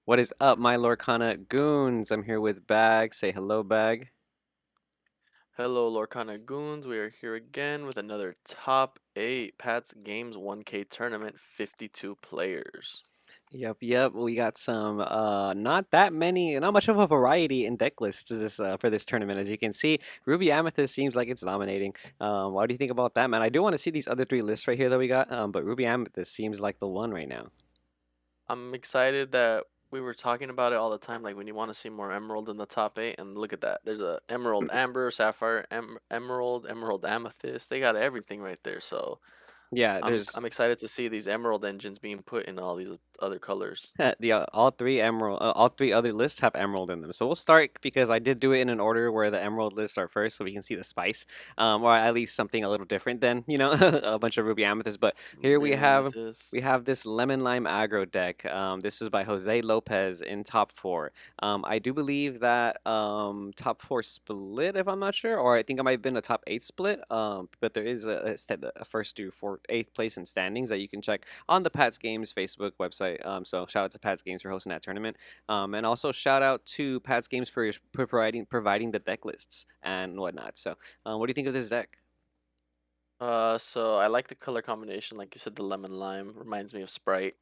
What is up, my Lorcana goons? I'm here with Bag. Say hello, Bag. Hello, Lorcana Goons. We are here again with another top 8 Pats Games 1K tournament, 52 players. Yep. We got some not that many, not much of a variety in deck lists this for this tournament. As you can see, Ruby Amethyst seems like it's dominating. What do you think about that, man? I do want to see these other three lists right here that we got. But Ruby Amethyst seems like the one right now. I'm excited that we were talking about it all the time, like when you want to see more Emerald in the top 8, and look at that. There's a Emerald Amber, Sapphire, Emerald, Emerald Amethyst. They got everything right there, so Yeah, I'm there's excited to see these Emerald engines being put in all these other colors. the all three other lists have emerald in them. So we'll start because I did do it in an order where the emerald lists are first, so we can see the spice, or at least something a little different than a bunch of ruby amethyst. But here Ruby we Amethyst. have this lemon lime aggro deck. This is by Jose Lopez in top four. I do believe that top four split, if I'm not sure, or I think it might have been a top eight split. But there is a first through eighth place in standings that you can check on the Pats Games Facebook website. So shout out to Pats Games for hosting that tournament, and also shout out to Pats Games for providing the deck lists and whatnot. So, what do you think of this deck? So I like the color combination, like you said, the lemon lime reminds me of Sprite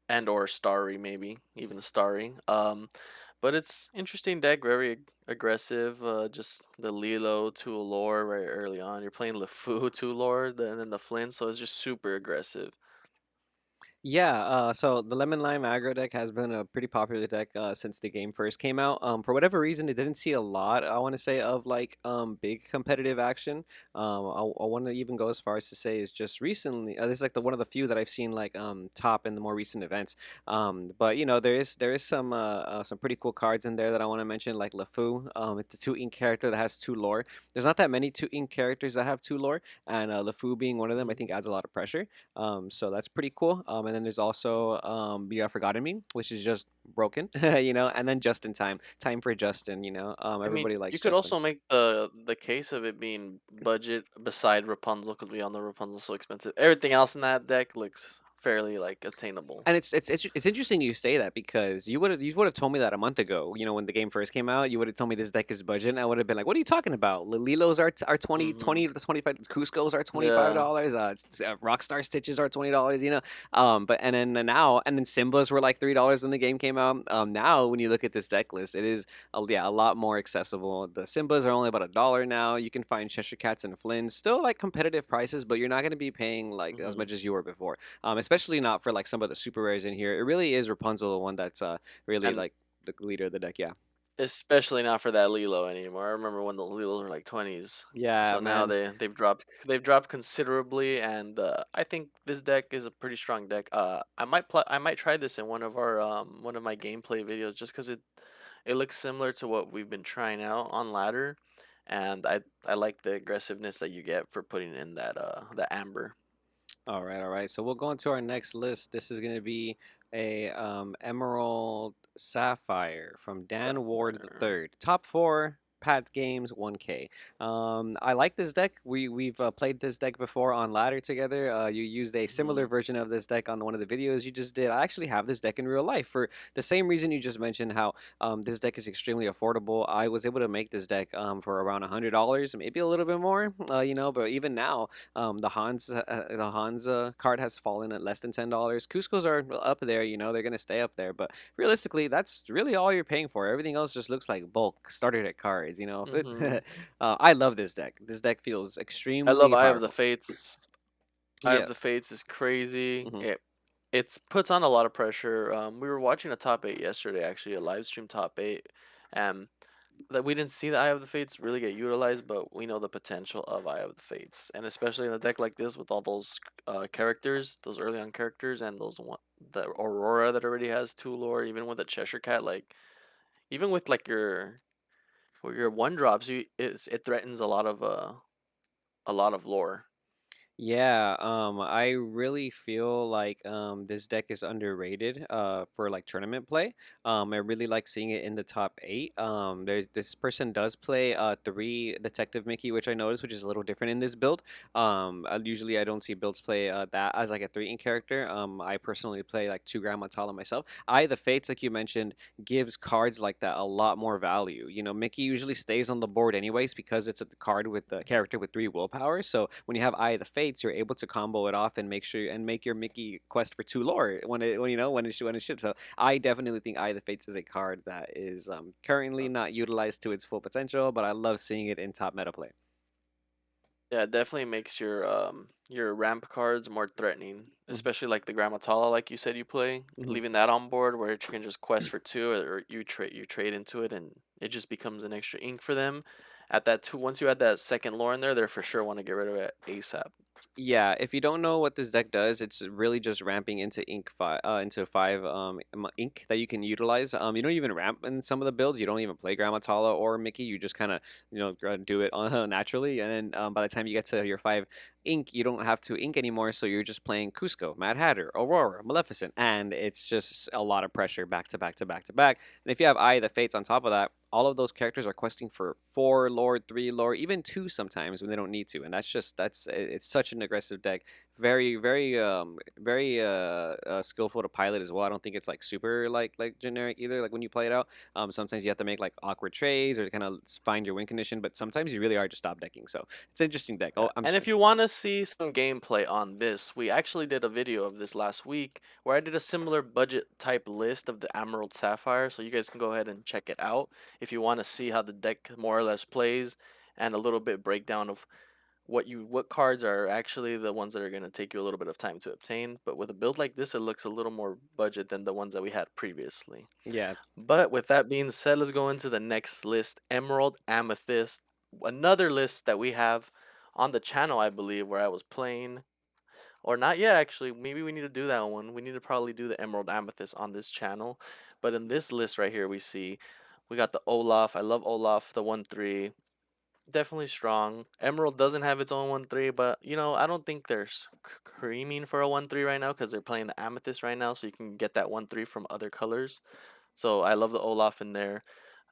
and or Starry, maybe even Starry. But it's interesting deck, very aggressive. Just the Lilo to lore right early on. You're playing LeFou to lore, and then the Flynn, so it's just super aggressive. Yeah, so the Lemon Lime aggro deck has been a pretty popular deck since the game first came out. For whatever reason, it didn't see a lot, I want to say, of like big competitive action. I want to even go as far as to say is just recently. This is like the one of the few that I've seen like top in the more recent events. But there is some pretty cool cards in there that I want to mention, like LeFou. It's a two ink character that has two lore. There's not that many two ink characters that have two lore, and LeFou being one of them, I Mhm. think adds a lot of pressure. So that's pretty cool. And then there's also You Have Forgotten Me, which is just broken, and then Just in Time, Time for Justin, I mean, everybody you likes could Justin. also make the case of it being budget beside Rapunzel, because we all know Rapunzel's so expensive. Everything else in that deck looks fairly like attainable. And it's interesting you say that because you would have told me that a month ago. When the game first came out, you would have told me this deck is budget, and I would have been like, "What are you talking about? Lilos are 20 Hmm. 20 to 25. Cusco's are Yeah. $25. Rockstar Stitches are $20. But and then Simba's were like $3 when the game came out. Now when you look at this deck list, it is a lot more accessible. The Simbas are only about $1 now. You can find Cheshire Cats and Flynn still like competitive prices, but you're not going to be paying like as Hmm. much as you were before, especially not for like some of the super rares in here. It really is Rapunzel the one that's really And like the leader of the deck. Yeah, especially not for that Lilo anymore. I remember when the Lilos were like 20s. yeah, So now man. they've dropped considerably, and I think this deck is a pretty strong deck. I might try this in one of my gameplay videos, just because it looks similar to what we've been trying out on ladder, and I like the aggressiveness that you get for putting in that amber. All right. So we'll go into our next list. This is going to be a Emerald Sapphire from Dan Ward the Sapphire. third. Top four. Pat Games 1K. I like this deck. We've played this deck before on ladder together. You used a similar Hmm. version of this deck on one of the videos you just did. I actually have this deck in real life for the same reason you just mentioned. How this deck is extremely affordable. I was able to make this deck for around $100, maybe a little bit more. But even now, the Hans card has fallen at less than $10. Cusco's are up there, they're gonna stay up there. But realistically, that's really all you're paying for. Everything else just looks like bulk starter deck cards. Hmm. I love this deck. This deck feels I love extremely Eye of the powerful. Fates. Eye of Yeah. the Fates is crazy. hmm It's puts on a lot of pressure. We were watching a top 8 yesterday, actually, a live stream top 8, and that we didn't see the Eye of the Fates really get utilized, but we know the potential of Eye of the Fates, and especially in a deck like this with all those characters, those early on characters, and the Aurora that already has two lore, even with the Cheshire Cat, like even with like your one drops, it threatens a lot of lore. Yeah, I really feel like this deck is underrated for like tournament play. I really like seeing it in the top eight. There's this person does play three Detective Mickey, which I noticed, which is a little different in this build. Usually I don't see builds play that as like a three in character. I personally play like two Grand Matala myself. The Fates, like you mentioned, gives cards like that a lot more value. You know, Mickey usually stays on the board anyways because it's a card with the character with three willpower. So when you have Eye of the Fates, you're able to combo it off and make sure and make your Mickey quest for two lore when you know when it should. So I definitely think Eye of the Fates is a card that is currently not utilized to its full potential, but I love seeing it in top meta play. Yeah, it definitely makes your ramp cards more threatening, Hmm. especially like the Grammatala, like you said you play, Hmm. leaving that on board where you can just quest for two, or you trade into it, and it just becomes an extra ink for them. At that two, once you add that second lore in there, they for sure want to get rid of it ASAP. Yeah, if you don't know what this deck does, it's really just ramping into into five ink that you can utilize. You don't even ramp in some of the builds. You don't even play Grammatala or Mickey. You just kind of do it naturally, and then by the time you get to your five ink, you don't have to ink anymore. So you're just playing Cusco, Mad Hatter, Aurora, Maleficent, and it's just a lot of pressure back to back to back to back. And if you have Eye of the Fates on top of that, all of those characters are questing for four lord, three lord, even two sometimes when they don't need to, and it's such an aggressive deck. Very, very, very skillful to pilot as well. I don't think it's like super like generic either. Like when you play it out, sometimes you have to make like awkward trades or kind of find your win condition, but sometimes you really are just stop decking. So it's an interesting deck. Yeah. Oh, I'm And sorry. if you want to see some gameplay on this, we actually did a video of this last week where I did a similar budget type list of the Emerald Sapphire. So you guys can go ahead and check it out if you want to see how the deck more or less plays, and a little bit breakdown of what cards are actually the ones that are going to take you a little bit of time to obtain. But with a build like this, it looks a little more budget than the ones that we had previously. Yeah. But with that being said, let's go into the next list, Emerald Amethyst. Another list that we have on the channel, I believe, where I was playing. Or not yet, actually. Maybe we need to do that one. We need to probably do the Emerald Amethyst on this channel. But in this list right here, we got the Olaf. I love Olaf, the 1-3. Definitely strong. Emerald doesn't have its own 1-3, but I don't think they're screaming for a 1-3 right now because they're playing the Amethyst right now, so you can get that 1-3 from other colors. So I love the Olaf in there.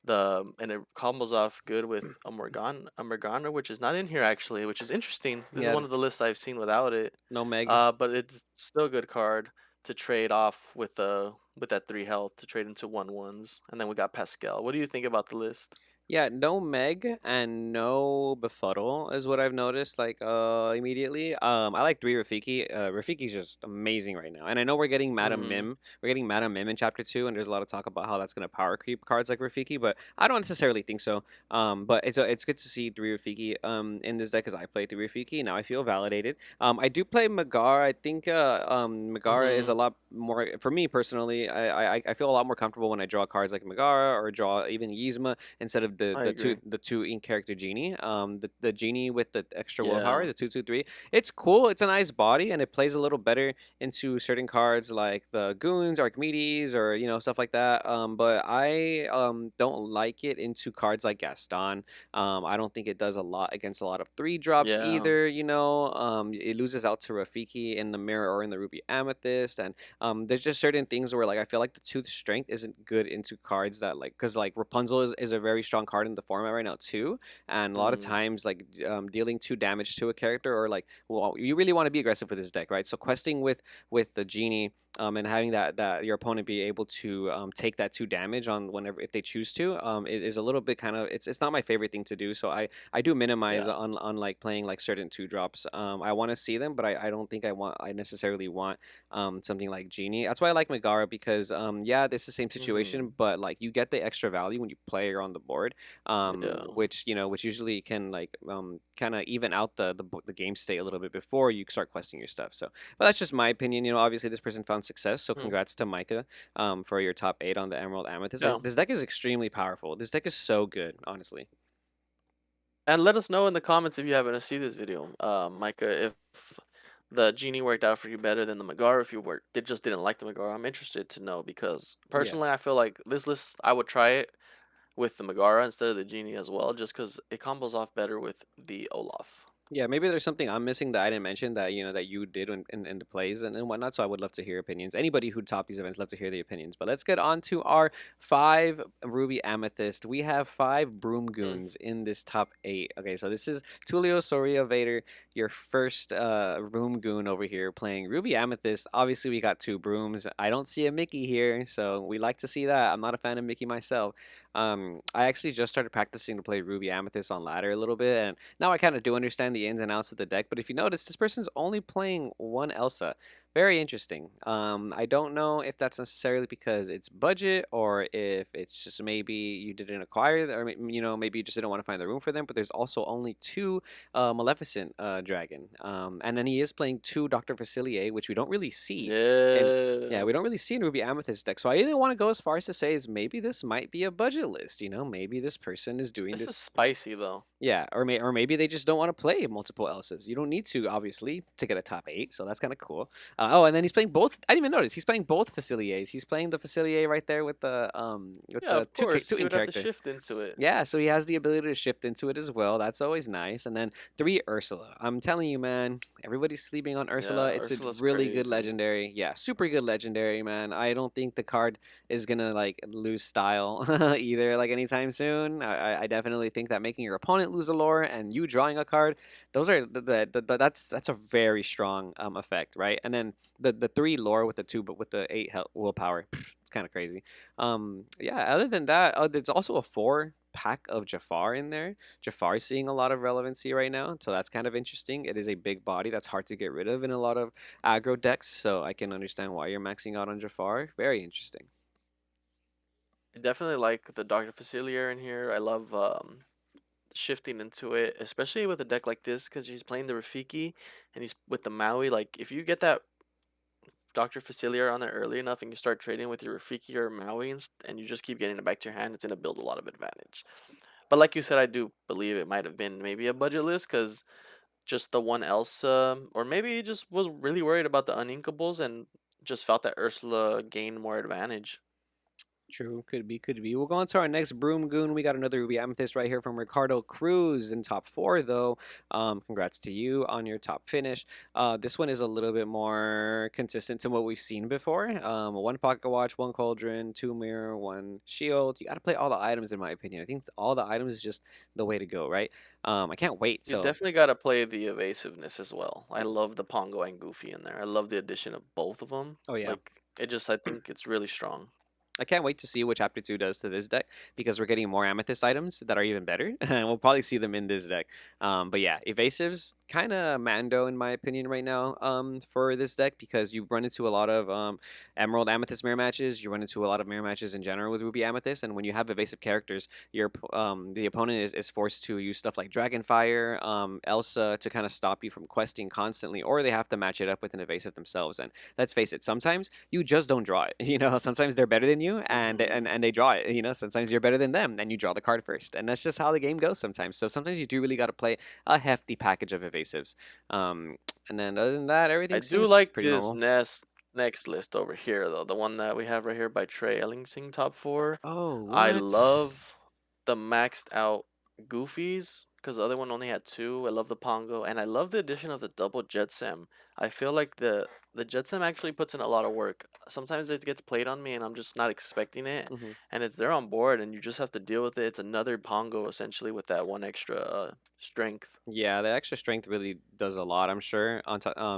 And it combos off good with a Morgana, which is not in here actually, which is interesting. This is Yeah. one of the lists I've seen without it. No Meg. But it's still a good card to trade off with that 3 health to trade into 1/1s. And then we got Pascal. What do you think about the list? Yeah, no Meg and no Befuddle is what I've noticed like immediately. I like three Rafiki. Rafiki's just amazing right now. And I know we're getting Madam Mm-hmm. Mim. We're getting Madam Mim in chapter 2 and there's a lot of talk about how that's going to power creep cards like Rafiki, but I don't necessarily think so. But it's good to see three Rafiki in this deck cuz I play three Rafiki. Now I feel validated. I do play Magara. I think Magara is a Mm-hmm. lot more for me personally. I feel a lot more comfortable when I draw cards like Magara or draw even Yzma instead of I agree. the two in character genie. The genie with the extra willpower, Yeah. the 2/2/3. It's cool. It's a nice body, and it plays a little better into certain cards like the goons, Archimedes, or stuff like that. But I don't like it into cards like Gaston. I don't think it does a lot against a lot of three drops Yeah. either. It loses out to Rafiki in the mirror or in the ruby amethyst, and there's just certain things where like I feel like the tooth strength isn't good into cards that like because like Rapunzel is a very strong card in the format right now too, and a lot of Mm-hmm. times like dealing two damage to a character or like well you really want to be aggressive with this deck, right? So questing with the genie. And having that your opponent be able to take that two damage on whenever if they choose to it is a little bit kind of it's not my favorite thing to do. So I do minimize Yeah. on like playing like certain two drops. I want to see them, but I don't think I necessarily want something like Genie. That's why I like Megara because yeah, this is the same Mm-hmm. situation, but like you get the extra value when you play her on the board, Yeah. which which usually can like kind of even out the game state a little bit before you start questing your stuff. So, but that's just my opinion. Obviously this person found success, so Hmm. congrats to Micah for your top eight on the Emerald Amethyst. Yeah. This deck is extremely powerful. This deck is so good, honestly. And let us know in the comments if you happen to see this video, Micah, if the genie worked out for you better than the Megara. If you just didn't like the Megara, I'm interested to know because Yeah. personally, I feel like this list I would try it with the Megara instead of the genie as well, just because it combos off better with the Olaf. Yeah, maybe there's something I'm missing that I didn't mention that that you did in the plays and whatnot. So I would love to hear opinions. Anybody who topped these events, love to hear the opinions. But let's get on to our five Ruby Amethyst. We have five Broom Mm. Goons in this top eight. Okay, so this is Tulio Soria Vader, your first Broom Goon over here playing Ruby Amethyst. Obviously, we got two brooms. I don't see a Mickey here, so we like to see that. I'm not a fan of Mickey myself. I actually just started practicing to play Ruby Amethyst on ladder a little bit, and now I kind of do understand the ins and outs of the deck. But if you notice, this person's only playing one Elsa. Very interesting. I don't know if that's necessarily because it's budget or if it's just maybe you didn't acquire, or maybe you just didn't want to find the room for them. But there's also only two Maleficent Dragon, and then he is playing two Doctor Facilier, which we don't really see. And yeah, Yeah. we don't really see in Ruby Amethyst deck. So I even want to go as far as to say is maybe this might be a budget list. Maybe this person is doing This is this. spicy though. Yeah, or maybe they just don't want to play multiple Elses. You don't need to, obviously, to get a top eight. So that's kind of cool. Oh, and then he's playing both. I didn't even notice he's playing both Faciliers. He's playing the Facilier right there with Yeah, the of course. two He in would have to character. shift into it. Yeah, so he has the ability to shift into it as well. That's always nice. And then three Ursula. I'm telling you, man, everybody's sleeping on Ursula. Yeah, It's a Ursula's really good crazy. legendary. Yeah, super good legendary, man. I don't think the card is gonna like lose style either, like anytime soon. I definitely think that making your opponent lose a lore and you drawing a card, those are that's a very strong effect, right? And then the three lore with the two, but with the eight health willpower, it's kind of crazy. Yeah, other than that, there's also a four pack of Jafar in there. Jafar is seeing a lot of relevancy right now, so that's kind of interesting. It is a big body that's hard to get rid of in a lot of aggro decks, so I can understand why you're maxing out on Jafar. Very interesting. I definitely like the Doctor Facilier in here. I love shifting into it, especially with a deck like this, because he's playing the Rafiki and he's with the Maui. Like, if you get that Doctor Facilier on there early enough and you start trading with your Rafiki or Maui and you just keep getting it back to your hand, it's going to build a lot of advantage. But like you said, I do believe it might have been maybe a budget list because just the one else, or maybe he just was really worried about the uninkables and just felt that Ursula gained more advantage. True, could be, could be. We'll go on to our next Broom Goon. We got another Ruby Amethyst right here from Ricardo Cruz in top four, though. Congrats to you on your top finish. This one is a little bit more consistent to what we've seen before. One pocket watch, one cauldron, two mirror, one shield. You got to play all the items, in my opinion. I think all the items is just the way to go, right? I can't wait. You So, definitely got to play the evasiveness as well. I love the Pongo and Goofy in there. I love the addition of both of them. oh yeah. Like, I think it's really strong. I can't wait to see what Chapter 2 does to this deck because we're getting more Amethyst items that are even better, and we'll probably see them in this deck. But yeah, Evasive's kind of Mando in my opinion right now for this deck because you run into a lot of Emerald Amethyst mirror matches. You run into a lot of mirror matches in general with Ruby Amethyst, and when you have evasive characters, the opponent is forced to use stuff like Dragonfire, Elsa to kind of stop you from questing constantly, or they have to match it up with an evasive themselves. And let's face it, sometimes you just don't draw it. Sometimes they're better than you and Hmm. they draw it. Sometimes you're better than them and you draw the card first. And that's just how the game goes sometimes. So sometimes you do really got to play a hefty package of evasives. Um, and then other than that, I everything do seems like pretty this normal. next list over here though, the one that we have right here by Trey Ellingsing top four. Oh, I what? love the maxed out Goofies because the other one only had two. I love the Pongo and I love the addition of the double Jetsam. I feel like the Jetsam actually puts in a lot of work. Sometimes it gets played on me and I'm just not expecting it, Hmm. and it's there on board and you just have to deal with it. It's another Pongo essentially with that one extra strength. Yeah, the extra strength really does a lot, I'm sure.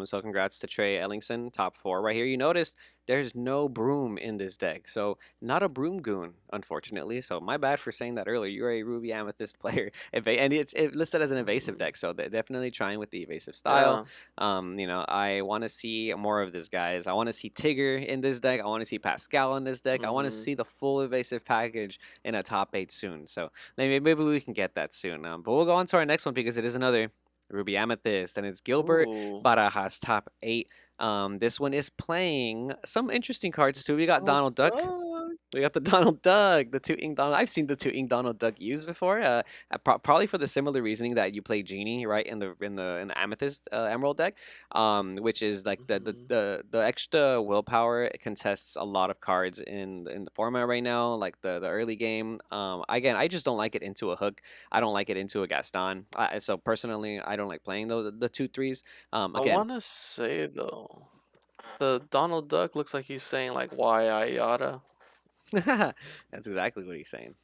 So congrats to Trey Ellingson, top four right here. You noticed there's no broom in this deck, so not a broom goon, unfortunately. So my bad for saying that earlier. You're a Ruby Amethyst player, and it's listed as an evasive deck, so they're definitely trying with the evasive style. Yeah. I want to see more of this, guys. I want to see Tigger in this deck. I want to see Pascal in this deck. I want to Mhm. see the full evasive package in a top eight soon. So maybe we can get that soon. But we'll go on to our next one because it is another Ruby Amethyst, and it's Gilbert Ooh. Barajas top eight. This one is playing some interesting cards too. We got Oh, Donald Duck. duck. We got the Donald Duck, the two ink Donald. I've seen the two ink Donald Duck used before. Probably for the similar reasoning that you play Genie, right, in the Amethyst Emerald deck, which is like Mhm. the extra willpower contests a lot of cards in the format right now, like the early game. Again, I just don't like it into a hook. I don't like it into a Gaston. So personally, I don't like playing the 2/3s. I Again, wanna say though, the Donald Duck looks like he's saying like why I yada. that's exactly what he's saying.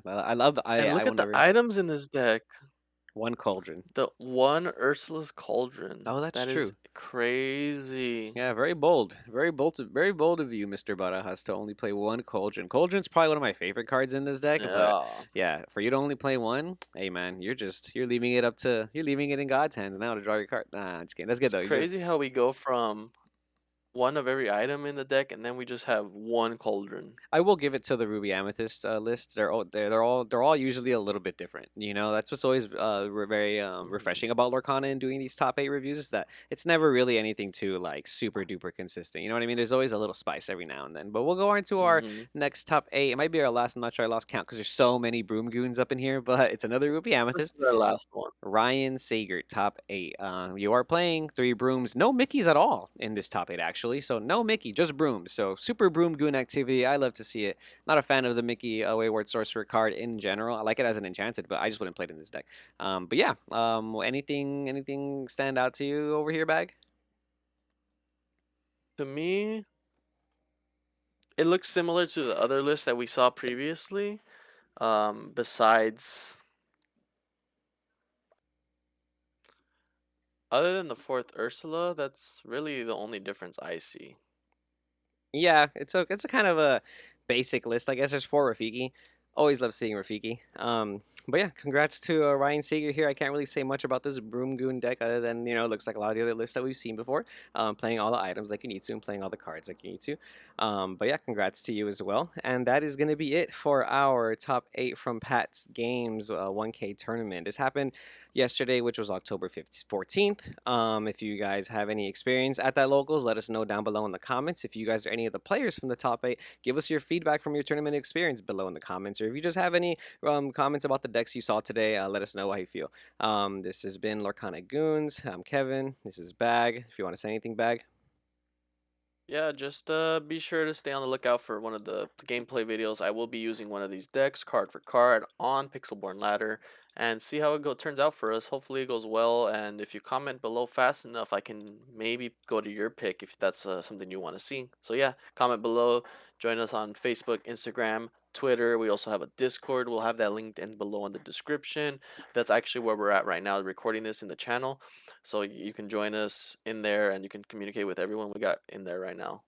I love the And I look will at the never items in this deck. one cauldron. The one Ursula's Cauldron. Oh, that's That is true. crazy. Yeah, very bold of you, Mr. Barajas, to only play one cauldron. Cauldron's probably one of my favorite cards in this deck, but Yeah. yeah, for you to only play one, hey man, you're leaving it in God's hands now to draw your card. Nah, I'm just kidding. That's good It's though. You just crazy how we go from one of every item in the deck and then we just have one Cauldron. I will give it to the Ruby Amethyst lists. They're all usually a little bit different. You know, that's what's always very Mhm. refreshing about Lorcana and doing these top 8 reviews is that it's never really anything too like super duper consistent. You know what I mean? There's always a little spice every now and then. But we'll go on to our Mhm. next top 8. It might be our last. I'm not sure I lost count because there's so many Broom Goons up in here. But it's another Ruby This Amethyst. is our last one. Ryan Sager, top 8. You are playing 3 brooms. No Mickeys at all in this top 8, actually. So, no Mickey, just brooms. So, super broom goon activity. I love to see it. Not a fan of the Mickey Wayward Sorcerer card in general. I like it as an enchanted, but I just wouldn't play it in this deck. But yeah, anything stand out to you over here, Bag? To me, it looks similar to the other list that we saw previously. Besides, other than the fourth Ursula, that's really the only difference I see. Yeah, it's a kind of a basic list. I guess there's 4 Rafiki. Always love seeing Rafiki. But yeah, congrats to Ryan Seeger here. I can't really say much about this Broom Goon deck other than it looks like a lot of the other lists that we've seen before. Playing all the items like you need to and playing all the cards like you need to. But yeah, congrats to you as well. And that is gonna be it for our top 8 from Pat's Games 1K tournament. This happened yesterday, which was October 14th. If you guys have any experience at that locals, let us know down below in the comments. If you guys are any of the players from the top 8, give us your feedback from your tournament experience below in the comments. Or if you just have any comments about the decks you saw today, let us know how you feel. This has been Lorcana Goons. I'm Kevin. This is Bag. If you want to say anything, Bag. Yeah, just be sure to stay on the lookout for one of the gameplay videos. I will be using one of these decks, card for card, on Pixelborn Ladder, and see how turns out for us. Hopefully, it goes well. And if you comment below fast enough, I can maybe go to your pick if that's something you want to see. So yeah, comment below. Join us on Facebook, Instagram, Twitter. We also have a Discord. We'll have that linked in below in the description. That's actually where we're at right now, recording this in the channel. So you can join us in there and you can communicate with everyone we got in there right now.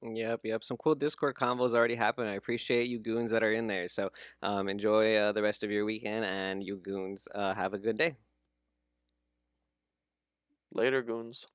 Yep. Some cool Discord convos already happened. I appreciate you goons that are in there. So enjoy the rest of your weekend, and you goons have a good day. Later, goons.